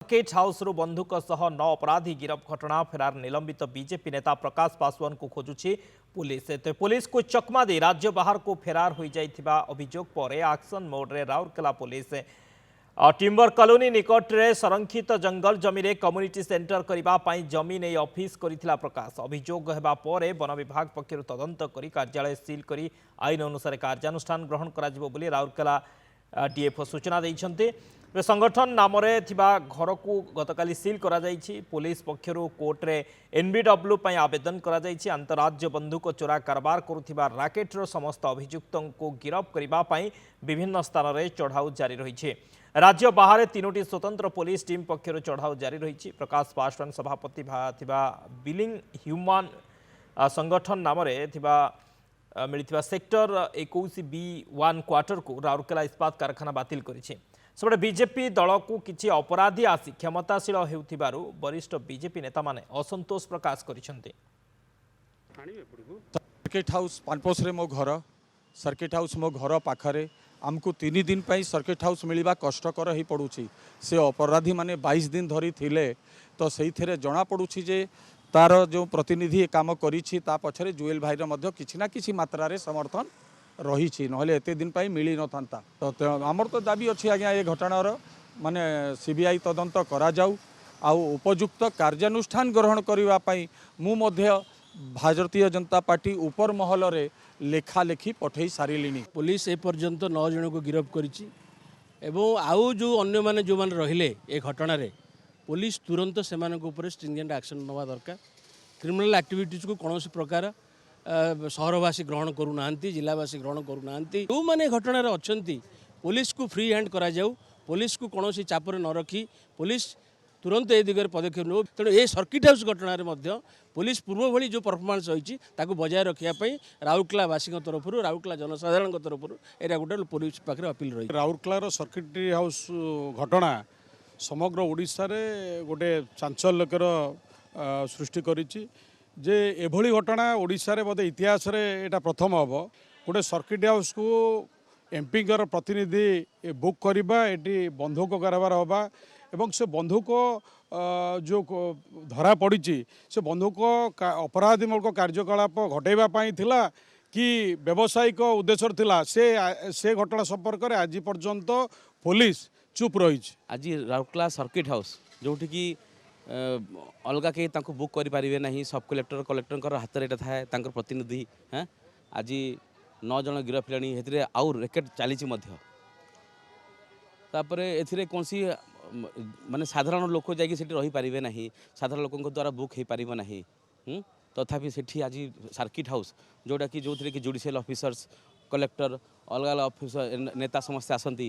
Circuit house रु बंधुक सह 9 अपराधी गिरफ घटना फेरार निलंबित बीजेपी नेता प्रकाश पासवान को खोजुची पुलिस। पुलिस को चकमा दे राज्य बाहर को फेरार हो जाइथिबा अभियोग पर एक्शन मोड रे राउरकेला पुलिस टिम्बर कॉलोनी निकट रे संरक्षित जंगल जमी रे कम्युनिटी सेंटर करबा पई जमी नै ऑफिस करिथिला प्रकाश। अभियोग हेबा परे वन विभाग पक्षरु तदंत करी कार्यालय सील करी आईन अनुसार कार्यानुष्ठान ग्रहण करा जिवो बोली राउरकेला डीएफओ सूचना दैछन्ते। संगठन नाम घर को गतकाली सील करा जाइछि। पुलिस पक्षरु कोर्ट रे एनबीडब्ल्यू पई आवेदन करा जाइछि। अंतरराज्य बंधुक चोरा कारबार करुथिबा राकेटर समस्त अभियुक्तों को गिरफ करिबा पई विभिन्न स्थान रे चढ़ाऊ जारी रहिछि। राज्य बाहर 3टी स्वतंत्र पुलिस टीम पक्षरु चढ़ाऊ जारी रहिछि। प्रकाश पासवान सभापति थिबा बिलिंग ह्यूमन संगठन नाम मिलथिबा सेक्टर 21B1 क्वार्टर को राउरकेला इस्पात कारखाना बातिल करिछि। सेबडे बीजेपी दल को किछि अपराधी आसी क्षमताशील हेउथिबारु वरिष्ठ बीजेपी नेता माने असंतोष प्रकाश करिसेंते। सर्किट हाउस पानपोस रे मो घर, सर्किट हाउस मो घर पाखरे आमको 3 दिन पर सर्किट हाउस मिलवा कष्टकर ही पड़ुछि। से अपराधी माने 22 दिन धरी थिले तो सही जना पड़ुछि जे तार जो प्रतिनिधि काम करिछि ता पछरे जुएल भाईर मध्य किछि ना किछि मात्रा रे समर्थन रही नहले एते दिन पर मिली न था। तो आमर तो दाबी अच्छी आज्ञा ये घटनार माने सीबीआई तदंत करा जाऊ आ उपयुक्त कार्यानुष्ठान ग्रहण करने मु मध्य भारतीय जनता पार्टी उपर महल रे लेखा लेखी पठई सारिलिनी। पुलिस ए पर्यंत 9 जन को गिरफ्त करिछि एवं आउ जो अन्य माने जो माने रहिले ए घटना रे पुलिस तुरंत सेमानक ऊपर स्ट्रिंजेंट एक्शन नवा दरकार। क्रिमिनल एक्टिविटीज को कौन प्रकार सहरवासी ग्रहण करूना, जिलावासी ग्रहण करूना। जो मैंने घटना अच्छा पुलिस को फ्री हैंड करा जाऊ, पुलिस को कौन चापर न रखी पुलिस तुरंत ए दिगरे पदक्षेप नौ। तेणु ये सर्किट हाउस घटना पुलिस पूर्व भली जो परफॉर्मेंस होती बजाय रखापी राउरकेलावासी तरफ राउरकेला जनसाधारण तरफ एरा गोटे पुलिस पाखे अपील रही। राउरकेलार सर्किट हाउस घटना समग्र ओडिशा रे गोटे चांचल्यकर सृष्टि करिछि जे एभली घटना ओडिशा रे बोधे इतिहास रे एटा प्रथम हम। गोटे सर्किट हाउस को एमपी प्रतिनिधि बुक करवा एटी बंधुक कारबार हवा एवं से बंधुक जो धरा पड़ी से बंधुक अपराधीमूलक कार्यकलाप घटाइवाई थिला कि व्यावसायिक उद्देश्य थिला से घटना संपर्क में आज पर्यंत पुलिस चुप रही। आज राउरकेला सर्किट हाउस जोठी कि अलगा कहीं बुक करें ना, सब कलेक्टर कलेक्टर हाथ में थाए प्रतिनिधि। हाँ आज 9 जन गिरफ ले आउ रेकेट चली कौन सी माने साधारण लोक जाकि रही पारे ना, साधारण लोकों द्वारा बुक हो पार ना। तथापि सेठी आज सर्किट हाउस जोटा कि जो थी जुडिशियल ऑफिसर्स कलेक्टर अलग अलग ऑफिसर नेता समस्त आसती